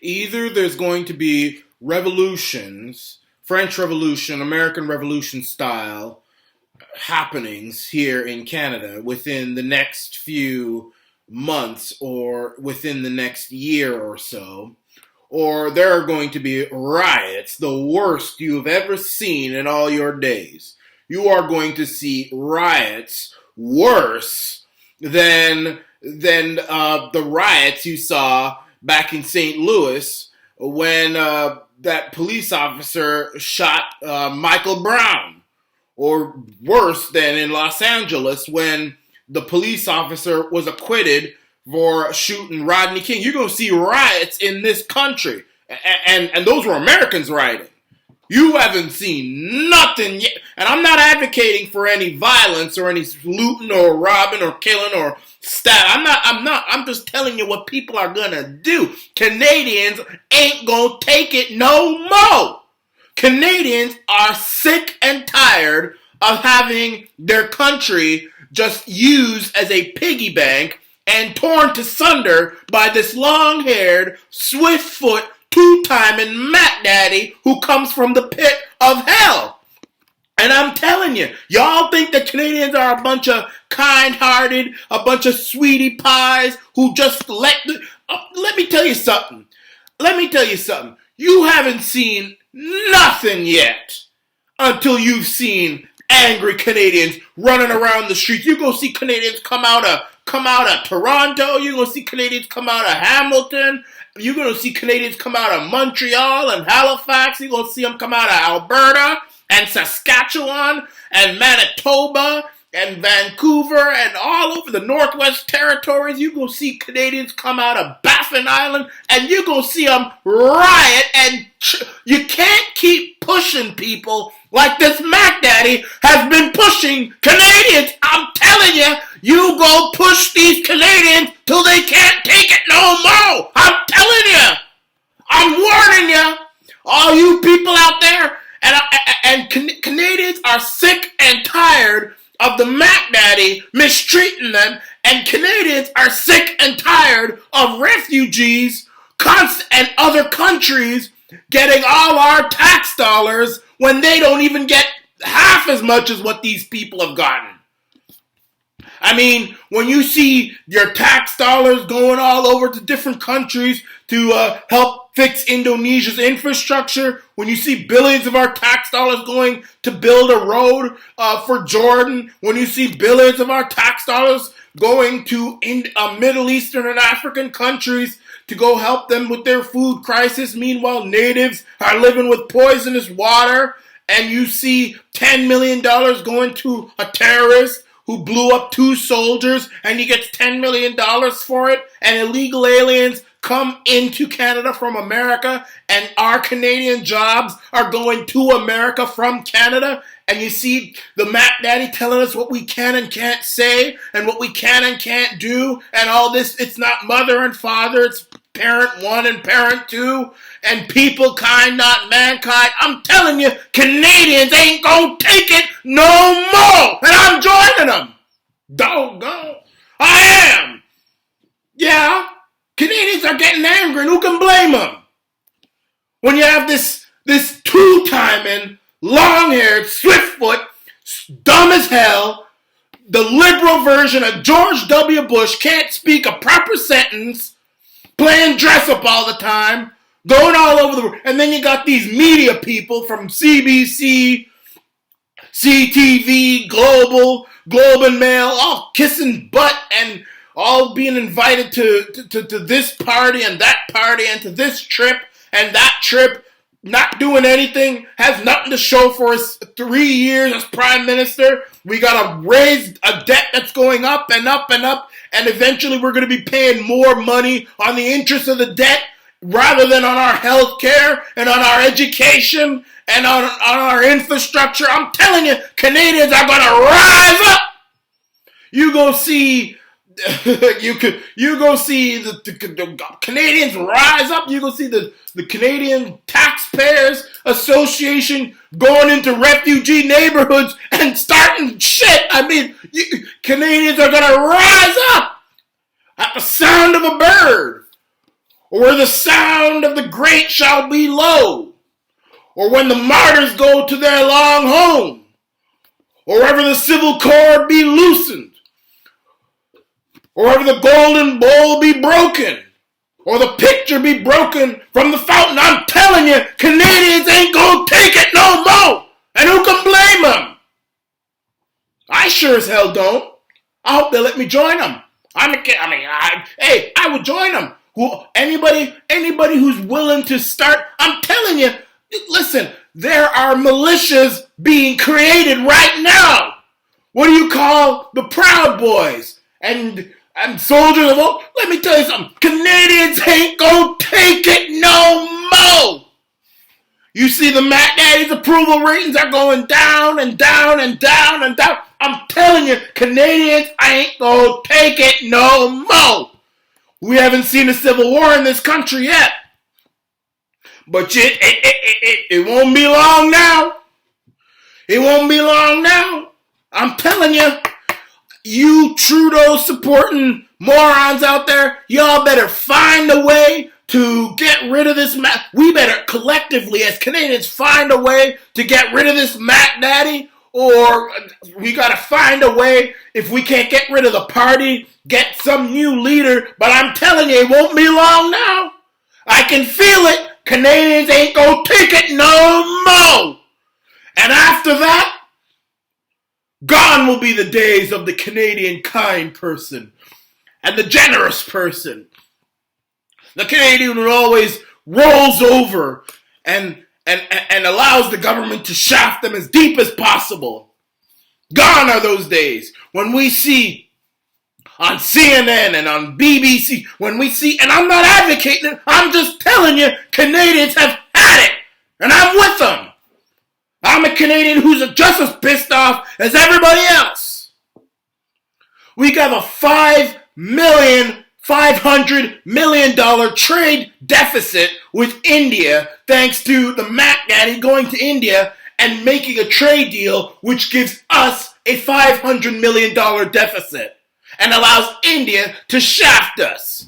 Either there's going to be revolutions, French Revolution, American Revolution style happenings here in Canada within the next few months or within the next year or so, or there are going to be riots, the worst you've ever seen in all your days. You are going to see riots worse than the riots you saw back in St. Louis when that police officer shot Michael Brown, or worse than in Los Angeles when the police officer was acquitted for shooting Rodney King. You're going to see riots in this country, and those were Americans rioting. You haven't seen nothing yet. And I'm not advocating for any violence or any looting or robbing or killing or stabbing. I'm just telling you what people are going to do. Canadians ain't going to take it no more. Canadians are sick and tired of having their country just used as a piggy bank and torn to sunder by this long-haired, swift-foot, two-timing Mac Daddy who comes from the pit of hell. And I'm telling you, y'all think that Canadians are a bunch of kind-hearted, a bunch of sweetie pies who just let me tell you something. You haven't seen nothing yet until you've seen angry Canadians running around the streets. You're going to see Canadians come out of Toronto. You're going to see Canadians come out of Hamilton. You're going to see Canadians come out of Montreal and Halifax. You're going to see them come out of Alberta and Saskatchewan and Manitoba and Vancouver and all over the Northwest Territories. You're going to see Canadians come out of Baffin Island, and you're going to see them riot. And you can't keep pushing people like this Mac Daddy has been pushing Canadians. I'm telling you, you go push these Canadians till they can't take it no more. I'm telling you. I'm warning you. All you people out there, and Canadians are sick and tired of the Mac Daddy mistreating them, and Canadians are sick and tired of refugees and other countries getting all our tax dollars when they don't even get half as much as what these people have gotten. I mean, when you see your tax dollars going all over to different countries to help fix Indonesia's infrastructure, when you see billions of our tax dollars going to build a road for Jordan, when you see billions of our tax dollars going to Middle Eastern and African countries to go help them with their food crisis, meanwhile natives are living with poisonous water, and you see $10 million going to a terrorist who blew up 2 soldiers and he gets $10 million for it, and illegal aliens come into Canada from America, and our Canadian jobs are going to America from Canada, and you see the Mac Daddy telling us what we can and can't say and what we can and can't do, and all this. It's not mother and father, it's parent 1 and parent 2, and people kind, not mankind. I'm telling you, Canadians ain't gonna take it no more, and I'm joining them. Doggone, I am. Yeah, Canadians are getting angry, and who can blame them? When you have this two-timing, long-haired, swift-foot, dumb as hell, the liberal version of George W. Bush can't speak a proper sentence, playing dress-up all the time, going all over the world. And then you got these media people from CBC, CTV, Global, Globe and Mail, all kissing butt and all being invited to this party and that party and to this trip and that trip, not doing anything, has nothing to show for us 3 years as prime minister. We got to raise a debt that's going up and up and up, and eventually we're going to be paying more money on the interest of the debt rather than on our health care and on our education and on our infrastructure. I'm telling you, Canadians are going to rise up. You go see you go see the Canadians rise up. You go see the Canadian Taxpayers Association going into refugee neighborhoods and starting shit. I mean, Canadians are going to rise up at the sound of a bird. or where the sound of the great shall be low, or when the martyrs go to their long home, or wherever the civil cord be loosened, or wherever the golden bowl be broken, or the picture be broken from the fountain. I'm telling you, Canadians ain't gonna take it no more. And who can blame them? I sure as hell don't. I hope they let me join them. I would join them. Anybody who's willing to start, I'm telling you, listen, there are militias being created right now. What do you call the Proud Boys and soldiers of old? Let me tell you something. Canadians ain't gonna take it no more. You see the Matt Daddy's approval ratings are going down and down and down and down. I'm telling you, Canadians ain't gonna take it no more. We haven't seen a civil war in this country yet. But it won't be long now. It won't be long now. I'm telling you, you Trudeau supporting morons out there, y'all better find a way to get rid of this Matt. We better collectively as Canadians find a way to get rid of this Matt Daddy, or we gotta find a way, if we can't get rid of the party, get some new leader. But I'm telling you, it won't be long now. I can feel it. Canadians ain't gonna take it no more. And after that, gone will be the days of the Canadian kind person and the generous person. The Canadian who always rolls over and allows the government to shaft them as deep as possible. Gone are those days when we see on CNN and on BBC, when we see, and I'm not advocating it, I'm just telling you, Canadians have had it, and I'm with them. I'm a Canadian who's just as pissed off as everybody else. We got a $500 million trade deficit with India, thanks to the Mac Daddy going to India and making a trade deal which gives us a $500 million deficit and allows India to shaft us.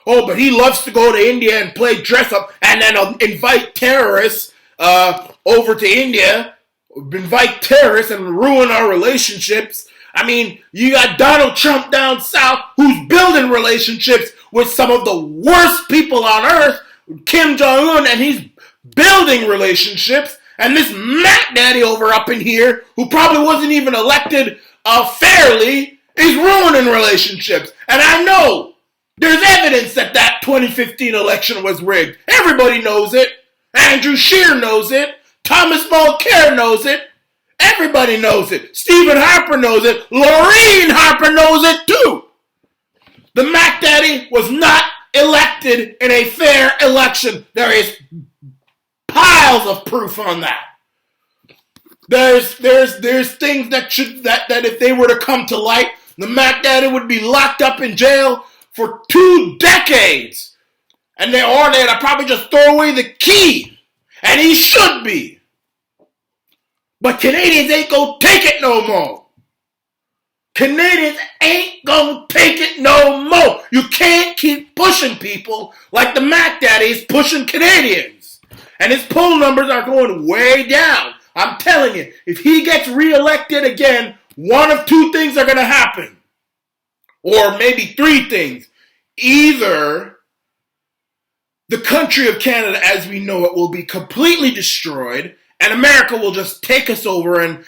Oh, but he loves to go to India and play dress up and then invite terrorists over to India, invite terrorists and ruin our relationships. I mean, you got Donald Trump down south who's building relationships with some of the worst people on earth, Kim Jong-un, and he's building relationships. And this Matt Daddy over up in here, who probably wasn't even elected fairly, is ruining relationships. And I know there's evidence that 2015 election was rigged. Everybody knows it. Andrew Scheer knows it. Thomas Mulcair knows it. Everybody knows it. Stephen Harper knows it. Laureen Harper knows it too. The Mac Daddy was not elected in a fair election. There is piles of proof on that. There's things that if they were to come to light, the Mac Daddy would be locked up in jail for 2 decades. And they'd probably just throw away the key. And he should be. But Canadians ain't gonna take it no more. Canadians ain't gonna take it no more. You can't keep pushing people like the Mac Daddy is pushing Canadians. And his poll numbers are going way down. I'm telling you, if he gets reelected again, one of 2 things are gonna happen. Or maybe 3 things. Either the country of Canada as we know it will be completely destroyed, and America will just take us over, and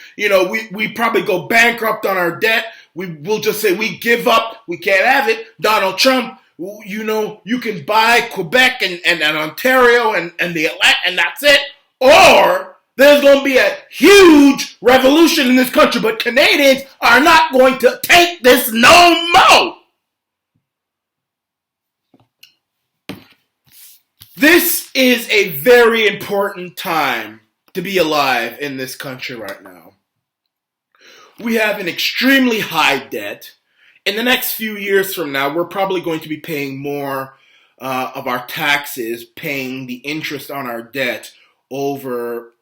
we probably go bankrupt on our debt. We'll just say we give up. We can't have it. Donald Trump, you can buy Quebec and Ontario and that's it. Or there's going to be a huge revolution in this country, but Canadians are not going to take this no more. This is a very important time to be alive in this country right now. We have an extremely high debt. In the next few years from now, we're probably going to be paying more of our taxes, paying the interest on our debt over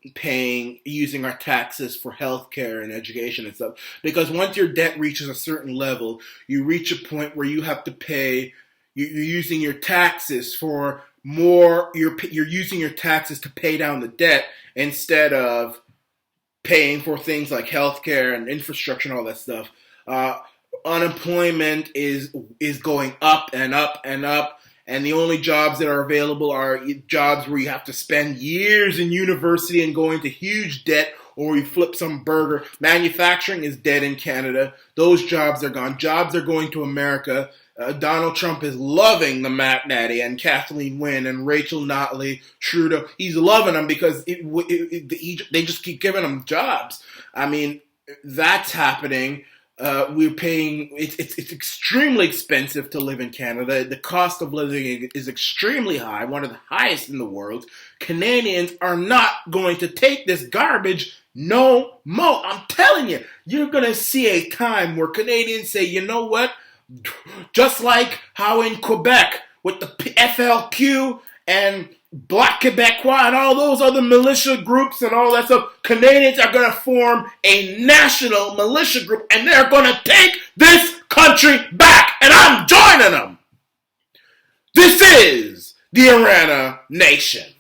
using our taxes for healthcare and education and stuff. Because once your debt reaches a certain level, you reach a point where you have to pay You're using your taxes for more. You're using your taxes to pay down the debt instead of paying for things like healthcare and infrastructure and all that stuff. Unemployment is going up and up and up, and the only jobs that are available are jobs where you have to spend years in university and go into huge debt, or you flip some burger. Manufacturing is dead in Canada. Those jobs are gone. Jobs are going to America. Donald Trump is loving the Matt Natty and Kathleen Wynne and Rachel Notley, Trudeau. He's loving them because they just keep giving them jobs. I mean, that's happening. We're paying. It's extremely expensive to live in Canada. The cost of living is extremely high, one of the highest in the world. Canadians are not going to take this garbage no more. I'm telling you, you're going to see a time where Canadians say, you know what? Just like how in Quebec with the FLQ and Black Quebecois and all those other militia groups and all that stuff, Canadians are going to form a national militia group and they're going to take this country back. And I'm joining them. This is the Arana Nation.